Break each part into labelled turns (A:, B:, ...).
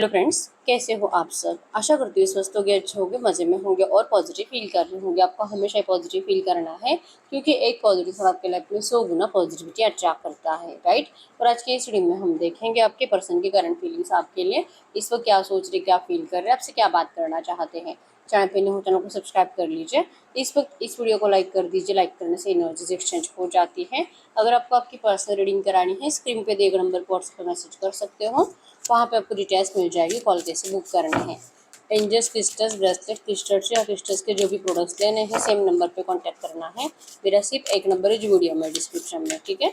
A: Hello friends, कैसे हो आप सब। आशा करती हूँ स्वस्थ होंगे, अच्छे होंगे, मज़े में होंगे और पॉजिटिव फील कर रहे होंगे। आपको हमेशा पॉजिटिव फील करना है क्योंकि एक पॉजिटिव थॉट आपके लाइफ में 100 गुना पॉजिटिविटी अट्रैक्ट करता है, राइट। और आज की इस वीडियो में हम देखेंगे आपके पर्सन की करंट फीलिंग्स आपके लिए, इस वक्त क्या सोच रहे, क्या फील कर रहे हैं, आपसे क्या बात करना चाहते हैं। चैनल पे नहीं हो चैनल को सब्सक्राइब कर लीजिए। इस वक्त इस वीडियो को लाइक कर दीजिए। लाइक करने से एनर्जीज एक्सचेंज हो जाती है। अगर आपको आपकी पर्सनल रीडिंग करानी है, स्क्रीन पे दिए गए नंबर पर व्हाट्सएप पर मैसेज कर सकते हो, वहाँ पे आपको डिटेल्स मिल जाएगी। कॉल कैसे बुक करना है। एंजल्स, क्रिस्टल्स, ब्रेसलेट, क्रिस्टल्स या क्रिस्टल्स के जो भी प्रोडक्ट्स लेने हैं सेम नंबर पे कांटेक्ट करना है। मेरा सिर्फ एक नंबर है जो वीडियो में डिस्क्रिप्शन में, ठीक है।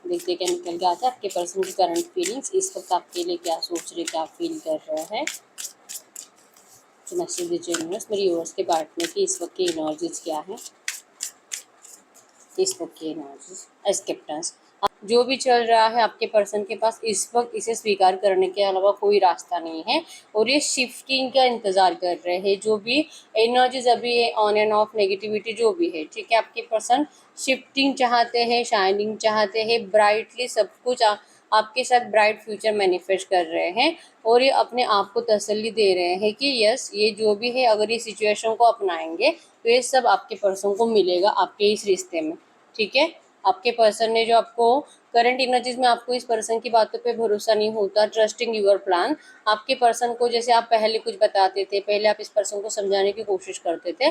A: देखते क्या निकल के आता है आपके पर्सन की करंट फीलिंग्स, इस वक्त आपके लिए क्या सोच रहे, क्या फील कर रहे हैं। तो मैसेज दीजिए यूनिवर्स मेरी व्यूअर्स के पार्ट में कि इस वक्त की एनर्जीज क्या है। इस वक्त की एनर्जीज एक्सेप्टेंस, जो भी चल रहा है आपके पर्सन के पास इस वक्त इसे स्वीकार करने के अलावा कोई रास्ता नहीं है और ये शिफ्टिंग का इंतज़ार कर रहे हैं। जो भी एनर्जीज अभी है, ऑन एंड ऑफ नेगेटिविटी जो भी है, ठीक है। आपके पर्सन शिफ्टिंग चाहते हैं, शाइनिंग चाहते हैं, ब्राइटली सब कुछ आपके साथ ब्राइट फ्यूचर मैनिफेस्ट कर रहे हैं और ये अपने आप को तसल्ली दे रहे हैं कि यस, ये जो भी है अगर ये सिचुएशन को अपनाएंगे तो ये सब आपके पर्सन को मिलेगा आपके इस रिश्ते में, ठीक है। आपके पर्सन ने जो आपको करंट एनर्जीज में आपको इस पर्सन की बातों पे भरोसा नहीं होता, ट्रस्टिंग यूर प्लान। आपके पर्सन को जैसे आप पहले कुछ बताते थे, पहले आप इस पर्सन को समझाने की कोशिश करते थे,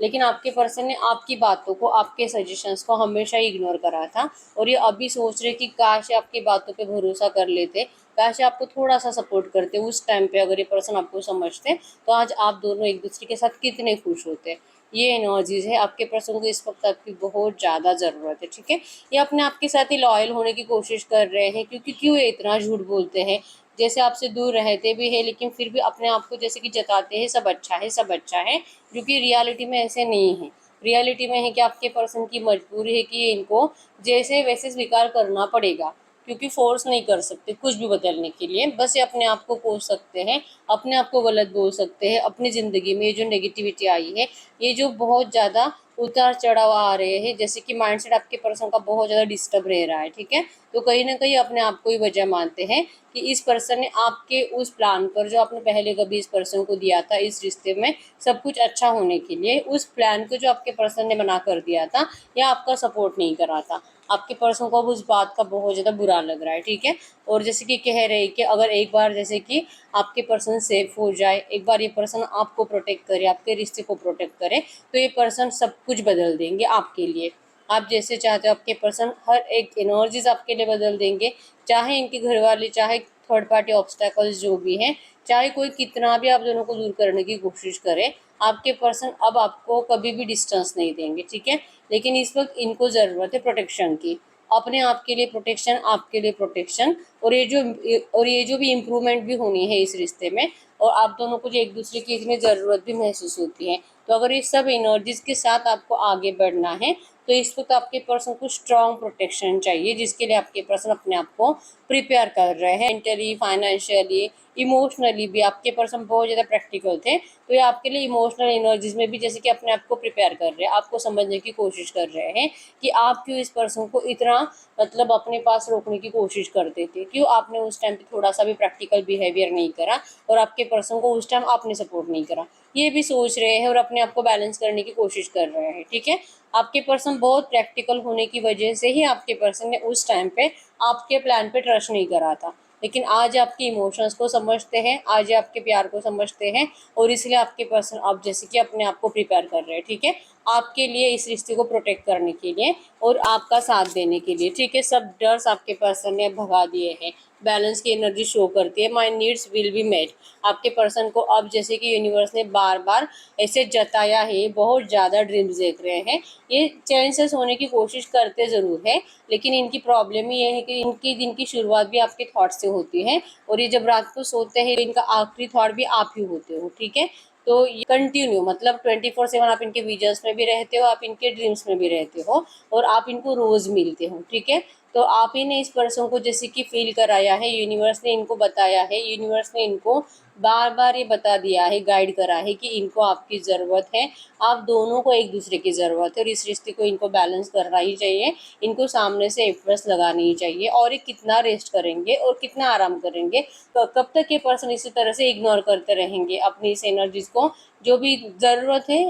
A: लेकिन आपके पर्सन ने आपकी बातों को, आपके सजेशंस को हमेशा इग्नोर करा था और ये अभी सोच रहे कि काश आपकी बातों पे भरोसा कर लेते, काश आपको थोड़ा सा सपोर्ट करते उस टाइम पे। अगर ये पर्सन आपको समझते तो आज आप दोनों एक दूसरे के साथ कितने खुश होते। ये एनर्जीज है आपके पर्सन को इस वक्त आपकी बहुत ज़्यादा ज़रूरत है, ठीक है। ये अपने आप के साथ ही लॉयल होने की कोशिश कर रहे हैं क्योंकि क्यों ये इतना झूठ बोलते हैं। जैसे आपसे दूर रहते भी है लेकिन फिर भी अपने आप को जैसे कि जताते हैं सब अच्छा है, सब अच्छा है, जो कि रियलिटी में ऐसे नहीं है। रियलिटी में है कि आपके पर्सन की मजबूरी है कि इनको जैसे वैसे स्वीकार करना पड़ेगा क्योंकि फोर्स नहीं कर सकते कुछ भी बदलने के लिए। बस ये अपने आप को कोस सकते हैं, अपने आप को गलत बोल सकते हैं। अपनी ज़िंदगी में ये जो नेगेटिविटी आई है, ये जो बहुत ज़्यादा उतार चढ़ाव आ रहे हैं, जैसे कि माइंडसेट आपके पर्सन का बहुत ज़्यादा डिस्टर्ब रह रहा है, ठीक है। तो कहीं ना कहीं अपने आप को ही वजह मानते हैं कि इस पर्सन ने आपके उस प्लान पर जो आपने पहले कभी इस पर्सन को दिया था इस रिश्ते में सब कुछ अच्छा होने के लिए, उस प्लान को जो आपके पर्सन ने मना कर दिया था या आपका सपोर्ट नहीं करा था, आपके पर्सन को अब उस बात का बहुत ज़्यादा बुरा लग रहा है, ठीक है। और जैसे कि कह रहे हैं कि अगर एक बार जैसे कि आपके पर्सन सेफ हो जाए, एक बार ये पर्सन आपको प्रोटेक्ट करे, आपके रिश्ते को प्रोटेक्ट करे, तो ये पर्सन सब कुछ बदल देंगे आपके लिए। आप जैसे चाहते हो आपके पर्सन हर एक एनर्जीज आपके लिए बदल देंगे। चाहे इनके घर वाले, चाहे थर्ड पार्टी ऑब्स्टेकल्स जो भी हैं, चाहे कोई कितना भी आप दोनों को दूर करने की कोशिश करे, आपके पर्सन अब आपको कभी भी डिस्टेंस नहीं देंगे, ठीक है। लेकिन इस वक्त इनको ज़रूरत है प्रोटेक्शन की, अपने आप के लिए प्रोटेक्शन, आपके लिए प्रोटेक्शन। और ये जो भी इम्प्रूवमेंट भी होनी है इस रिश्ते में, और आप दोनों को जो एक दूसरे की इसमें ज़रूरत भी महसूस होती है। तो अगर ये सब एनर्जीज के साथ आपको आगे बढ़ना है तो इस वक्त आपके पर्सन को स्ट्रॉन्ग प्रोटेक्शन चाहिए, जिसके लिए आपके पर्सन अपने आप को प्रिपेयर कर रहे हैं। मेंटली, फाइनेंशियली, इमोशनली भी आपके पर्सन बहुत ज़्यादा प्रैक्टिकल थे, तो ये आपके लिए इमोशनल एनर्जीज में भी जैसे कि अपने आप को प्रिपेयर कर रहे हैं, आपको समझने की कोशिश कर रहे हैं कि आप क्यों इस पर्सन को इतना मतलब अपने पास रोकने की कोशिश करते थे, क्यों आपने उस टाइम पे थोड़ा सा भी प्रैक्टिकल बिहेवियर नहीं करा और आपके पर्सन को उस टाइम आपने सपोर्ट नहीं करा। ये भी सोच रहे हैं और अपने आप को बैलेंस करने की कोशिश कर रहे हैं, ठीक है। आपके पर्सन बहुत प्रैक्टिकल होने की वजह से ही आपके पर्सन ने उस टाइम पे आपके प्लान पे ट्रस्ट नहीं करा था, लेकिन आज आपके इमोशंस को समझते हैं, आज आपके प्यार को समझते हैं और इसलिए आपके पर्सन अब जैसे कि अपने आप को प्रिपेयर कर रहे हैं, ठीक है, आपके लिए, इस रिश्ते को प्रोटेक्ट करने के लिए और आपका साथ देने के लिए, ठीक है। सब डर्स आपके पर्सन ने भगा दिए हैं। बैलेंस की एनर्जी शो करती है, my needs will be met. आपके पर्सन को अब जैसे कि यूनिवर्स ने बार बार ऐसे जताया है, बहुत ज़्यादा ड्रीम्स देख रहे हैं। ये चेंजेस होने की कोशिश करते ज़रूर है, लेकिन इनकी प्रॉब्लम ये है कि इनकी दिन की शुरुआत भी आपके थॉट से होती है और ये जब रात को सोते हैं इनका आखिरी थॉट भी आप ही होते हो, ठीक है। तो ये कंटिन्यू मतलब 24/7 आप इनके विजन्स में भी रहते हो, आप इनके ड्रीम्स में भी रहते हो और आप इनको रोज़ मिलते हो, ठीक है। तो आप ही ने इस पर्सन को जैसे कि फील कराया है, यूनिवर्स ने इनको बताया है, यूनिवर्स ने इनको बार बार ये बता दिया है, गाइड करा है कि इनको आपकी ज़रूरत है, आप दोनों को एक दूसरे की ज़रूरत है और इस रिश्ते को इनको बैलेंस करना ही चाहिए, इनको सामने से एफर्ट्स लगानी ही चाहिए। और ये कितना रेस्ट करेंगे और कितना आराम करेंगे, तो कब तक ये पर्सन इसी तरह से इग्नोर करते रहेंगे अपनी इस एनर्जीज को, जो भी ज़रूरत है।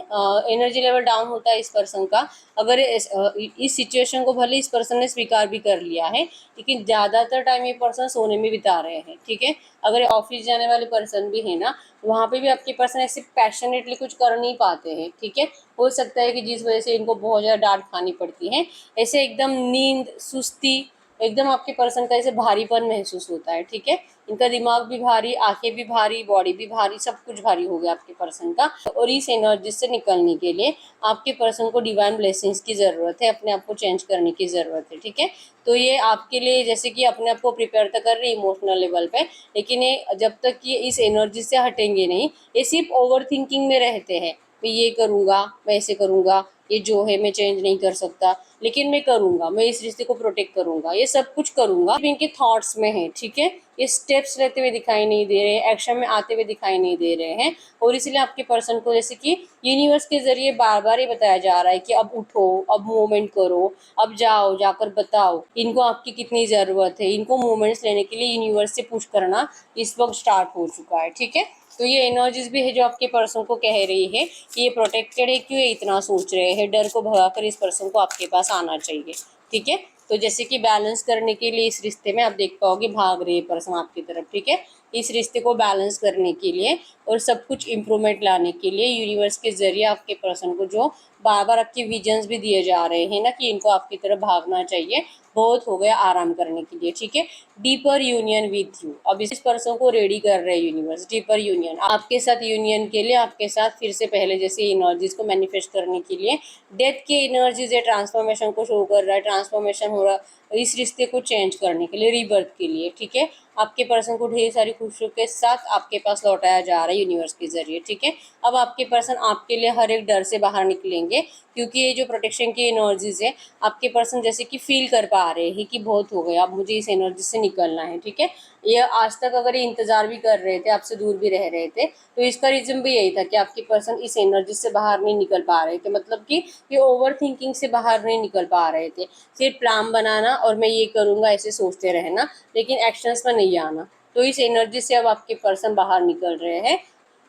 A: एनर्जी लेवल डाउन होता है इस पर्सन का। अगर इस सिचुएशन को भले इस पर्सन ने स्वीकार भी कर लिया है, लेकिन ज़्यादातर टाइम ये पर्सन सोने में बिता रहे हैं, ठीक है। अगर ऑफिस जाने वाले पर्सन भी है ना, वहाँ पे भी आपके पर्सन ऐसे पैशनेटली कुछ कर नहीं पाते हैं, ठीक है। हो सकता है कि जिस वजह से इनको बहुत ज़्यादा डांट खानी पड़ती है, ऐसे एकदम नींद, सुस्ती, एकदम आपके पर्सन का ऐसे भारीपन महसूस होता है, ठीक है। इनका दिमाग भी भारी, आंखें भी भारी, बॉडी भी भारी, सब कुछ भारी हो गया आपके पर्सन का। और इस एनर्जी से निकलने के लिए आपके पर्सन को डिवाइन ब्लेसिंग्स की ज़रूरत है, अपने आप को चेंज करने की ज़रूरत है, ठीक है। तो ये आपके लिए जैसे कि अपने आप को प्रिपेयर तो कर रहे हैं इमोशनल लेवल पे, लेकिन ये जब तक ये इस एनर्जी से हटेंगे नहीं, ये सिर्फ ओवर थिंकिंग में रहते हैं। मैं ये करूँगा, मैं ऐसे करूँगा, ये जो है मैं चेंज नहीं कर सकता, लेकिन मैं करूँगा, मैं इस रिश्ते को प्रोटेक्ट करूँगा, ये सब कुछ करूँगा, इनके थॉट्स में है, ठीक है। ये स्टेप्स लेते हुए दिखाई नहीं दे रहे, एक्शन में आते हुए दिखाई नहीं दे रहे हैं। और इसलिए आपके पर्सन को जैसे कि यूनिवर्स के जरिए बार बार ये बताया जा रहा है कि अब उठो, अब मूवमेंट करो, अब जाओ, जाकर बताओ इनको आपकी कितनी ज़रूरत है। इनको मूवमेंट्स लेने के लिए यूनिवर्स से पुश करना इस वक्त स्टार्ट हो चुका है, ठीक है। तो ये एनर्जीज भी है जो आपके पर्सन को कह रही है कि ये प्रोटेक्टेड है, क्यों ये इतना सोच रहे हैं। डर को भगाकर इस पर्सन को आपके पास आना चाहिए, ठीक है। तो जैसे कि बैलेंस करने के लिए इस रिश्ते में आप देख पाओगे भाग रहे पर्सन आपकी तरफ, ठीक है। इस रिश्ते को बैलेंस करने के लिए और सब कुछ इम्प्रूवमेंट लाने के लिए यूनिवर्स के जरिए आपके पर्सन को जो बार बार आपके विजन्स भी दिए जा रहे हैं ना कि इनको आपकी तरफ भागना चाहिए, बहुत हो गया आराम करने के लिए, ठीक है। डीपर यूनियन विथ यू, अब इस पर्सन को रेडी कर रहे हैं यूनिवर्स, डीपर यूनियन आपके साथ, यूनियन के लिए आपके साथ फिर से पहले जैसे एनर्जीज को मैनिफेस्ट करने के लिए। डेथ की एनर्जीज है, ट्रांसफॉर्मेशन को शो कर रहा है, ट्रांसफॉर्मेशन हो रहा है इस रिश्ते को चेंज करने के लिए, रीबर्थ के लिए, ठीक है। आपके पर्सन को ढेर सारी खुशियों के साथ आपके पास लौटाया जा रहा है यूनिवर्स के जरिए, ठीक है। अब आपके पर्सन आपके लिए हर एक डर से बाहर निकलेंगे, क्योंकि ये जो प्रोटेक्शन की एनर्जीज है आपके पर्सन जैसे कि फील कर पा रहे हैं कि बहुत हो गया, अब मुझे इस एनर्जी से निकलना है, ठीक है। ये आज तक अगर ये इंतजार भी कर रहे थे, आपसे दूर भी रह रहे थे, तो इसका रीजन भी यही था कि आपके पर्सन इस एनर्जी से बाहर नहीं निकल पा रहे थे, मतलब कि ये ओवर थिंकिंग से बाहर नहीं निकल पा रहे थे। सिर्फ प्लान बनाना और मैं ये करूँगा ऐसे सोचते रहना, लेकिन एक्शंस में नहीं आना। तो इस एनर्जी से अब आपके पर्सन बाहर निकल रहे हैं।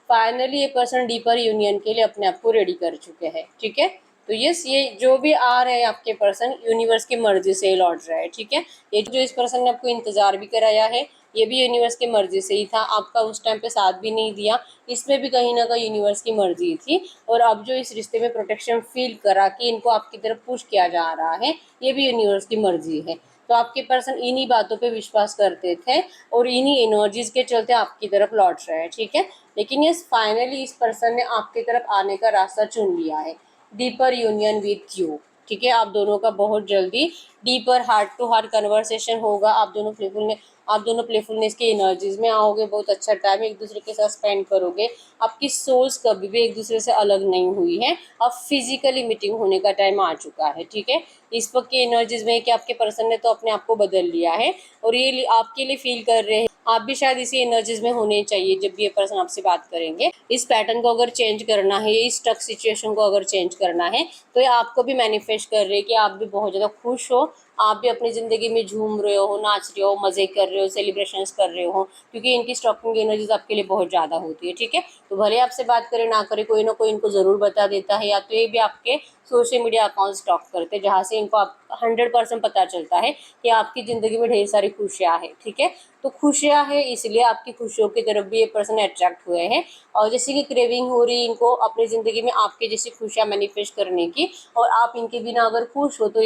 A: फाइनली ये पर्सन डीपर यूनियन के लिए अपने आप को रेडी कर चुके हैं, ठीक है। तो यस, ये जो भी आ रहे हैं आपके पर्सन यूनिवर्स की मर्जी से ही लौट रहा है, ठीक है। ये जो इस पर्सन ने आपको इंतजार भी कराया है, ये भी यूनिवर्स की मर्जी से ही था, आपका उस टाइम पे साथ भी नहीं दिया, इसमें भी कहीं ना कहीं यूनिवर्स की मर्जी थी। और अब जो इस रिश्ते में प्रोटेक्शन फील करा कि इनको आपकी तरफ पुश किया जा रहा है, ये भी यूनिवर्स की मर्जी है। तो आपके पर्सन इन्हीं बातों पे विश्वास करते थे और इन्हीं एनर्जीज के चलते आपकी तरफ लौट रहे हैं, ठीक है। लेकिन ये फाइनली इस पर्सन ने आपकी तरफ आने का रास्ता चुन लिया है, डीपर यूनियन विथ यू, ठीक है। आप दोनों का बहुत जल्दी deeper heart to heart conversation होगा, आप दोनों प्लेफुलनेस की एनर्जीज में आओगे, बहुत अच्छा टाइम एक दूसरे के साथ स्पेंड करोगे। आपकी सोल्स कभी भी एक दूसरे से अलग नहीं हुई है, अब फिजिकली मीटिंग होने का टाइम आ चुका है, ठीक है। इस वक्त की एनर्जीज में कि आपके पर्सन ने तो अपने आप को बदल लिया है और ये आपके लिए फील कर रहे हैं, आप भी शायद इसी एनर्जीज में होने चाहिए जब भी ये पर्सन आपसे बात करेंगे। इस पैटर्न को अगर चेंज करना है, इस स्टक सिचुएशन को अगर चेंज करना है, तो ये आपको भी मैनिफेस्ट कर रहे हैं कि आप भी बहुत ज़्यादा खुश हो, आप भी अपनी ज़िंदगी में झूम रहे हो, नाच रहे हो, मज़े कर रहे हो, सेलिब्रेशंस कर रहे हो, क्योंकि इनकी स्टॉकिंग एनर्जीज आपके लिए बहुत ज़्यादा होती है, ठीक है। तो भले आपसे बात करें ना करें, कोई ना कोई इनको ज़रूर बता देता है, या तो ये भी आपके सोशल मीडिया अकाउंट स्टॉक करते हैं, जहाँ से इनको आप 100% पता चलता है कि आपकी ज़िंदगी में ढेर सारी खुशियाँ हैं, ठीक है। तो खुशियाँ हैं, इसलिए आपकी खुशियों की तरफ भी ये पर्सन अट्रैक्ट हुए हैं। और जैसे कि क्रेविंग हो रही इनको अपनी ज़िंदगी में आपके जैसी खुशियाँ मैनिफेस्ट करने की, और आप इनके बिना अगर खुश हो तो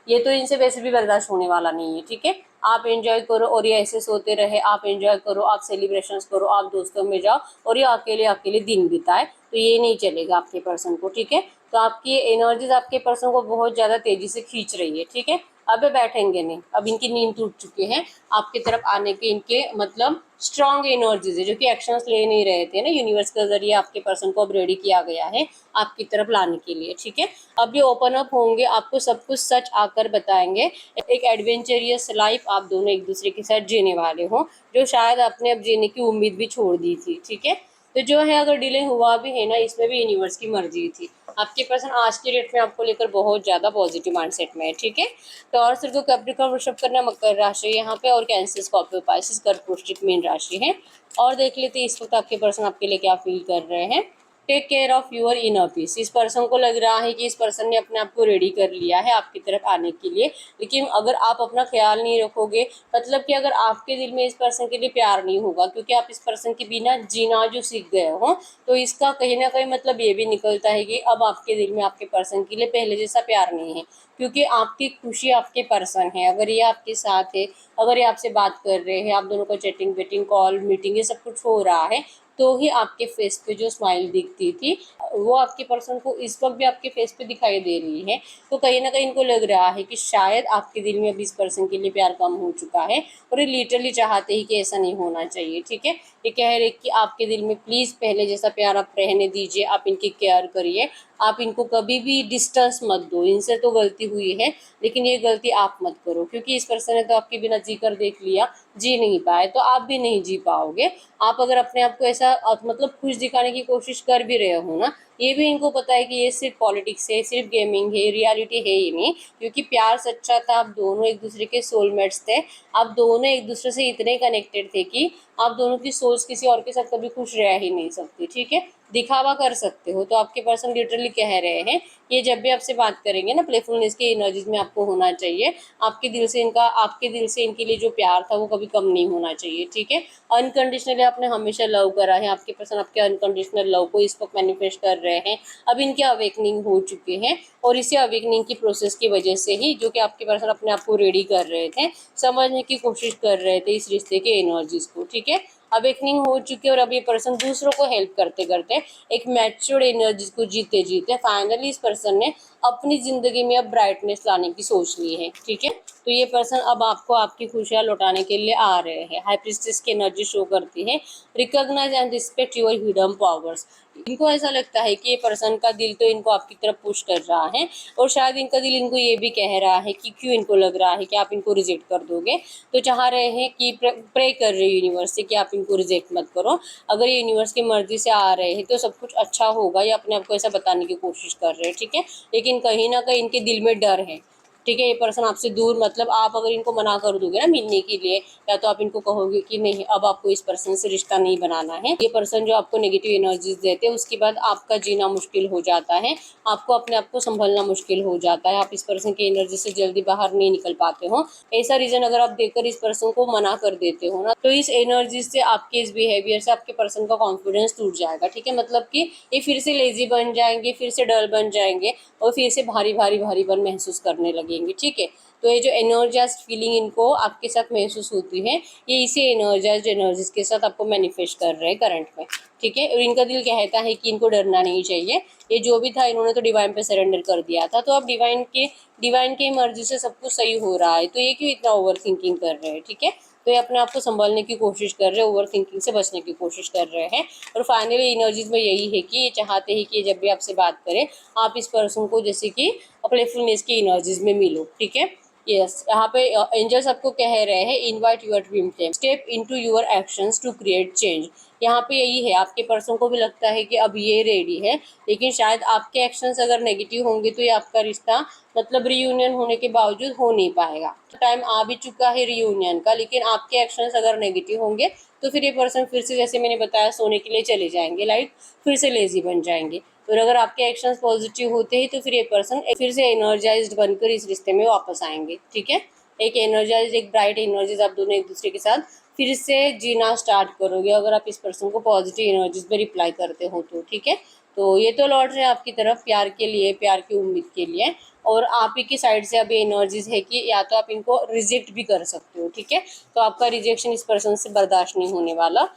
A: ये तो इनसे वैसे भी बर्दाश्त होने वाला नहीं है, ठीक है। आप एंजॉय करो और ये ऐसे सोते रहे, आप एंजॉय करो, आप सेलिब्रेशंस करो, आप दोस्तों में जाओ और ये अकेले अकेले दिन बिताए, तो ये नहीं चलेगा आपके पर्सन को, ठीक है। तो आपकी एनर्जीज आपके पर्सन को बहुत ज़्यादा तेजी से खींच रही है, ठीक है। अब ये बैठेंगे नहीं, अब इनकी नींद टूट चुकी है, आपकी तरफ आने के इनके मतलब स्ट्रॉन्ग एनर्जीज है, जो कि एक्शंस ले नहीं रहे थे ना, यूनिवर्स के जरिए आपके पर्सन को अब रेडी किया गया है आपकी तरफ लाने के लिए, ठीक है। अब ये ओपन अप होंगे, आपको सब कुछ सच आकर बताएंगे। एक एडवेंचरियस लाइफ आप दोनों एक दूसरे के साथ जीने वाले हो, जो शायद आपने अब जीने की उम्मीद भी छोड़ दी थी, ठीक है। तो जो है अगर डिले हुआ भी है ना, इसमें भी यूनिवर्स की मर्जी थी। आपके पर्सन आज के डेट में आपको लेकर बहुत ज़्यादा पॉजिटिव माइंडसेट में है, ठीक है। तो और सिर को कैप्रिकॉर्न वृषभ कन्या मकर राशि यहाँ पे, और कैंसर स्कॉर्पियो पाइसेस कर्क वृश्चिक मीन राशि है। और देख लेते हैं इस वक्त आपके पर्सन आपके लिए क्या फील कर रहे हैं। Take care of your inner peace. इस पर्सन को लग रहा है कि इस पर्सन ने अपने आप को रेडी कर लिया है आपकी तरफ आने के लिए, लेकिन अगर आप अपना ख्याल नहीं रखोगे, मतलब कि अगर आपके दिल में इस पर्सन के लिए प्यार नहीं होगा, क्योंकि आप इस पर्सन के बिना जीना जो सीख गए हो, तो इसका कहीं ना कहीं मतलब ये भी निकलता है कि अब आपके दिल में आपके पर्सन के लिए पहले जैसा प्यार नहीं है, क्योंकि आपकी खुशी आपके पर्सन है। अगर ये आपके साथ है, अगर ये आपसे बात कर रहे हैं, आप दोनों को चैटिंग वेटिंग कॉल मीटिंग ये सब कुछ हो रहा है, तो ही आपके फेस पे जो स्माइल दिखती थी वो आपके पर्सन को इस वक्त भी आपके फेस पे दिखाई दे रही है। तो कहीं ना कहीं इनको लग रहा है कि शायद आपके दिल में अभी इस पर्सन के लिए प्यार कम हो चुका है, और ये लिटरली चाहते ही कि ऐसा नहीं होना चाहिए, ठीक है। ये कह रहे कि आपके दिल में प्लीज़ पहले जैसा प्यार आप रहने दीजिए, आप इनकी केयर करिए, आप इनको कभी भी डिस्टेंस मत दो। इनसे तो गलती हुई है, लेकिन ये गलती आप मत करो, क्योंकि इस पर्सन ने तो आपके बिना जी कर देख लिया, जी नहीं पाए, तो आप भी नहीं जी पाओगे। आप अगर अपने आप को ऐसा मतलब खुश दिखाने की कोशिश कर भी रहे हो ना, ये भी इनको पता है कि ये सिर्फ पॉलिटिक्स है, सिर्फ गेमिंग है, रियलिटी है ही नहीं। क्योंकि प्यार सच्चा था, आप दोनों एक दूसरे के सोलमेट्स थे, आप दोनों एक दूसरे से इतने कनेक्टेड थे कि आप दोनों की सोच किसी और के साथ कभी खुश रह ही नहीं सकती, ठीक है। दिखावा कर सकते हो, तो आपके पर्सन लिटरली कह रहे हैं, ये जब भी आपसे बात करेंगे ना, प्लेफुलनेस की एनर्जीज में आपको होना चाहिए। आपके दिल से इनके लिए जो प्यार था वो कभी कम नहीं होना चाहिए, ठीक है। अनकंडीशनली आपने हमेशा लव करा है, आपके पर्सन आपके अनकंडीशनल लव को इस वक्त मैनिफेस्ट कर रहे हैं। अब इनके अवेकनिंग हो चुके हैं, और इसी अवेकनिंग की प्रोसेस की वजह से ही, जो कि आपके पर्सन अपने आप को रेडी कर रहे थे, समझने की कोशिश कर रहे थे इस रिश्ते के एनर्जीज को, ठीक है। अवेकनिंग हो चुकी है, और अब ये पर्सन दूसरों को हेल्प करते करते एक मैच्योर्ड एनर्जी को जीते जीते फाइनली इस पर्सन ने अपनी जिंदगी में अब ब्राइटनेस लाने की सोच ली है, ठीक है। तो ये पर्सन अब आपको आपकी खुशियां लौटाने के लिए आ रहे हैं। हाई प्रीस्टेस की एनर्जी शो करती है, recognise and respect your hidden powers. इनको ऐसा लगता है कि ये पर्सन का दिल तो इनको आपकी तरफ पुश कर रहा है, और शायद इनका दिल इनको ये भी कह रहा है कि क्यों इनको लग रहा है कि आप इनको रिजेक्ट कर दोगे, तो चाह रहे हैं कि प्रे कर रहे यूनिवर्स से कि आप इनको रिजेक्ट मत करो। अगर ये यूनिवर्स की मर्जी से आ रहे हैं तो सब कुछ अच्छा होगा, या अपने आप को ऐसा बताने की कोशिश कर रहे हैं, ठीक है। लेकिन कहीं ना कहीं इनके दिल में डर है, ठीक है। ये पर्सन आपसे दूर, मतलब आप अगर इनको मना कर दोगे ना मिलने के लिए, या तो आप इनको कहोगे कि नहीं अब आपको इस पर्सन से रिश्ता नहीं बनाना है, ये पर्सन जो आपको नेगेटिव एनर्जीज देते हैं, उसके बाद आपका जीना मुश्किल हो जाता है, आपको अपने आप को संभलना मुश्किल हो जाता है, आप इस पर्सन की एनर्जी से जल्दी बाहर नहीं निकल पाते हो। ऐसा रीजन अगर आप देकर इस पर्सन को मना कर देते हो ना, तो इस एनर्जी से, आपके इस बिहेवियर से आपके पर्सन का कॉन्फिडेंस टूट जाएगा, ठीक है। मतलब कि ये फिर से लेजी बन जाएंगे, फिर से डल बन जाएंगे, और फिर से भारी भारी भारीपन महसूस करने लगेंगे, ठीक है। तो ये जो एनर्जाइज्ड फीलिंग इनको आपके साथ महसूस होती है, ये इसी एनर्जाइज्ड एनर्जीज के साथ आपको मैनिफेस्ट कर रहे हैं करंट में, ठीक है। और इनका दिल कहता है कि इनको डरना नहीं चाहिए, ये जो भी था इन्होंने तो डिवाइन पे सरेंडर कर दिया था, तो अब डिवाइन के मर्जी से सब कुछ सही हो रहा है, तो ये क्यों इतना ओवर थिंकिंग कर रहे हैं, ठीक है। तो ये अपने आप को संभालने की कोशिश कर रहे हैं, ओवर थिंकिंग से बचने की कोशिश कर रहे हैं। और फाइनली एनर्जीज में यही है कि ये चाहते हैं कि जब भी आपसे बात करें, आप इस पर्सन को जैसे कि प्लेफुलनेस की एनर्जीज में मिलो, ठीक है। यस, यहाँ पे एंजल्स आपको कह रहे हैं, invite your dream team, step into your actions to create change. यहाँ पे यही है, आपके पर्सन को भी लगता है कि अब ये रेडी है, लेकिन शायद आपके एक्शंस अगर नेगेटिव होंगे तो ये आपका रिश्ता मतलब रियूनियन होने के बावजूद हो नहीं पाएगा। टाइम आ भी चुका है रियूनियन का, लेकिन आपके एक्शंस अगर नेगेटिव होंगे तो फिर ये पर्सन फिर से, जैसे मैंने बताया, सोने के लिए चले जाएंगे, लाइक फिर से लेजी बन जाएंगे। और अगर आपके एक्शंस पॉजिटिव होते हैं तो फिर ये पर्सन फिर से एनर्जाइज्ड बनकर इस रिश्ते में वापस आएंगे, ठीक है। एक एनर्जाइज, एक ब्राइट एनर्जीज आप दोनों एक दूसरे के साथ फिर से जीना स्टार्ट करोगे, अगर आप इस पर्सन को पॉजिटिव एनर्जीज में रिप्लाई करते हो तो, ठीक है। तो ये तो लौट रहे हैं आपकी तरफ प्यार के लिए, प्यार की उम्मीद के लिए, और आप ही की साइड से अभी एनर्जीज है कि या तो आप इनको रिजेक्ट भी कर सकते हो, ठीक है। तो आपका रिजेक्शन इस पर्सन से बर्दाश्त नहीं होने वाला।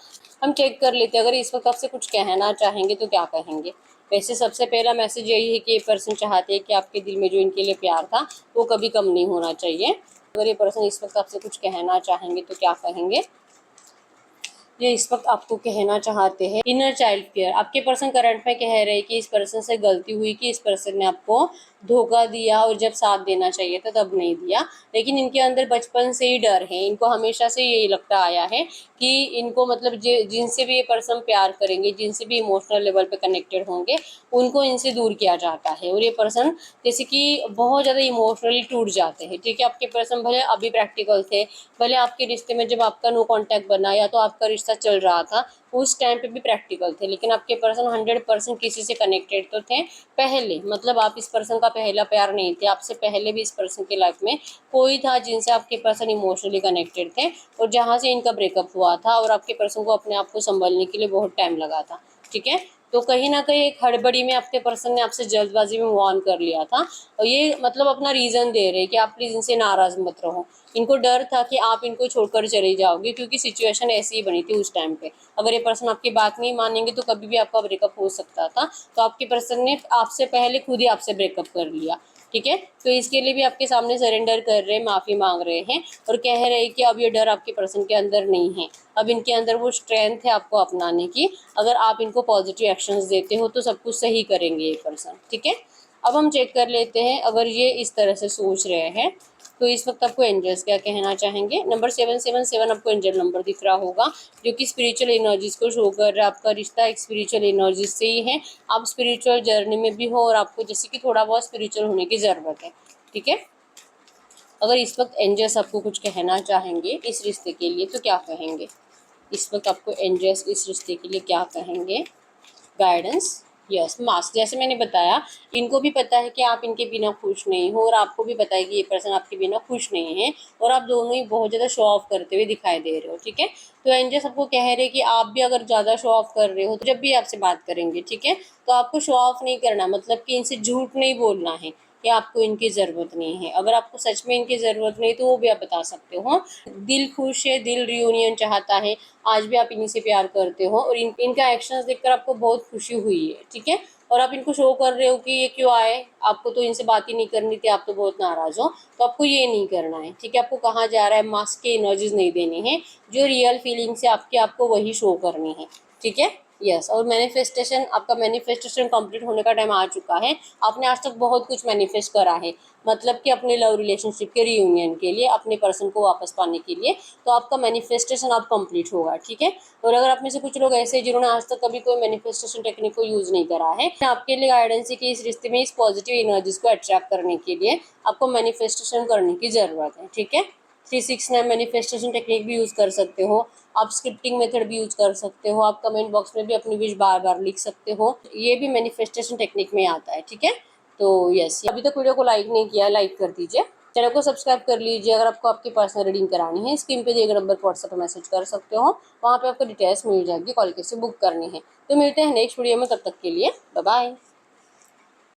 A: हम चेक कर लेते हैं, अगर इस वक्त आपसे कुछ कहना चाहेंगे तो क्या कहेंगे। वैसे सबसे पहला मैसेज यही है कि ये पर्सन चाहते हैं कि आपके दिल में जो इनके लिए प्यार था वो कभी कम नहीं होना चाहिए। अगर ये पर्सन इस वक्त आपसे कुछ कहना चाहेंगे तो क्या कहेंगे? ये इस वक्त आपको कहना चाहते हैं इनर चाइल्ड केयर। आपके पर्सन करंट में कह रहे हैं कि इस पर्सन से गलती हुई कि इस पर्सन ने आपको धोखा दिया और जब साथ देना चाहिए था तब नहीं दिया। लेकिन इनके अंदर बचपन से ही डर है, इनको हमेशा से यही लगता आया है कि इनको मतलब जिनसे भी ये पर्सन प्यार करेंगे, जिनसे भी इमोशनल लेवल पे कनेक्टेड होंगे, उनको इनसे दूर किया जाता है। और ये पर्सन जैसे कि बहुत ज़्यादा इमोशनली टूट जाते हैं। ठीक है, आपके पर्सन भले अभी प्रैक्टिकल थे, भले आपके रिश्ते में जब आपका नो कांटेक्ट बना या तो आपका रिश्ता चल रहा था उस टाइम पे भी प्रैक्टिकल थे, लेकिन आपके पर्सन 100% किसी से कनेक्टेड तो थे पहले। मतलब आप इस पर्सन का पहला प्यार नहीं थे, आपसे पहले भी इस पर्सन की लाइफ में कोई था जिनसे आपके पर्सन इमोशनली कनेक्टेड थे और जहाँ से इनका ब्रेकअप हुआ था और आपके पर्सन को अपने आप को संभलने के लिए बहुत टाइम लगा था। ठीक है, तो कहीं ना कहीं एक हड़बड़ी में आपके पर्सन ने आपसे जल्दबाजी में मूव ऑन कर लिया था और ये मतलब अपना रीज़न दे रहे कि आप प्लीज़ इनसे नाराज़ मत रहो। इनको डर था कि आप इनको छोड़कर चले जाओगे क्योंकि सिचुएशन ऐसी ही बनी थी उस टाइम पे। अगर ये पर्सन आपकी बात नहीं मानेंगे तो कभी भी आपका ब्रेकअप हो सकता था। तो आपके पर्सन ने आपसे पहले खुद ही आपसे ब्रेकअप कर लिया। ठीक है, तो इसके लिए भी आपके सामने सरेंडर कर रहे हैं, माफ़ी मांग रहे हैं और कह रहे हैं कि अब ये डर आपके पर्सन के अंदर नहीं है। अब इनके अंदर वो स्ट्रेंथ है आपको अपनाने की। अगर आप इनको पॉजिटिव एक्शंस देते हो तो सब कुछ सही करेंगे ये पर्सन। ठीक है, अब हम चेक कर लेते हैं अगर ये इस तरह से सोच रहे हैं तो इस वक्त आपको एंजल्स क्या कहना चाहेंगे। नंबर 777 आपको एंजल नंबर दिख रहा होगा जो कि स्पिरिचुअल एनर्जीज को शो कर रहा है। आपका रिश्ता एक स्पिरिचुअल एनर्जी से ही है। आप स्पिरिचुअल जर्नी में भी हो और आपको जैसे कि थोड़ा बहुत स्पिरिचुअल होने की ज़रूरत है। ठीक है, अगर इस वक्त एंजल्स आपको कुछ कहना चाहेंगे इस रिश्ते के लिए तो क्या कहेंगे? इस वक्त आपको एंजल्स इस रिश्ते के लिए क्या कहेंगे? Guidance, yes mask. जैसे मैंने बताया इनको भी पता है कि आप इनके बिना खुश नहीं हो और आपको भी पता है कि ये पर्सन आपके बिना खुश नहीं है और आप दोनों ही बहुत ज़्यादा शो ऑफ करते हुए दिखाई दे रहे हो। ठीक है, तो एंजल्स आपको कह रहे हैं कि आप भी अगर ज़्यादा शो ऑफ कर रहे हो तो जब भी आपसे बात करेंगे, ठीक है, तो आपको शो ऑफ नहीं करना, मतलब कि इनसे झूठ नहीं बोलना है कि आपको इनकी ज़रूरत नहीं है। अगर आपको सच में इनकी ज़रूरत नहीं तो वो भी आप बता सकते हो। दिल खुश है, दिल रियूनियन चाहता है, आज भी आप इन्हीं से प्यार करते हो और इनका एक्शंस देखकर आपको बहुत खुशी हुई है। ठीक है, और आप इनको शो कर रहे हो कि ये क्यों आए, आपको तो इनसे बात ही नहीं करनी थी, आप तो बहुत नाराज़ हो, तो आपको ये नहीं करना है। ठीक है, आपको कहा जा रहा है मास्क के एनर्जीज नहीं देनी है, जो रियल फीलिंग्स है आपकी आपको वही शो करनी है। ठीक है, यस। और मैनिफेस्टेशन, आपका मैनिफेस्टेशन कंप्लीट होने का टाइम आ चुका है। आपने आज तक बहुत कुछ मैनिफेस्ट करा है, मतलब कि अपने लव रिलेशनशिप के रियूनियन के लिए, अपने पर्सन को वापस पाने के लिए, तो आपका मैनिफेस्टेशन अब कंप्लीट होगा। ठीक है, और अगर आप में से कुछ लोग ऐसे जिन्होंने आज तक कभी कोई मैनिफेस्टेशन टेक्निक को यूज़ नहीं करा है, आपके लिए गाइडेंस है कि इस रिश्ते में इस पॉजिटिव एनर्जीज को अट्रैक्ट करने के लिए आपको मैनिफेस्टेशन करने की ज़रूरत है। ठीक है, 369 मैनिफेस्टेशन टेक्निक भी यूज़ कर सकते हो, आप स्क्रिप्टिंग मेथड भी यूज़ कर सकते हो, आप कमेंट बॉक्स में भी अपनी विश बार बार लिख सकते हो, ये भी मैनिफेस्टेशन टेक्निक में आता है। ठीक है, तो यस, अभी तक वीडियो को लाइक नहीं किया, लाइक कर दीजिए, चैनल को सब्सक्राइब कर लीजिए। अगर आपको आपकी पर्सनल रीडिंग करानी है स्क्रीन पे दिए गए नंबर पर व्हाट्सएप पर मैसेज कर सकते हो, वहाँ पे आपको डिटेल्स मिल जाएगी, कॉल कैसे बुक करनी है। तो मिलते हैं नेक्स्ट वीडियो में, तब तक के लिए बाय बाय।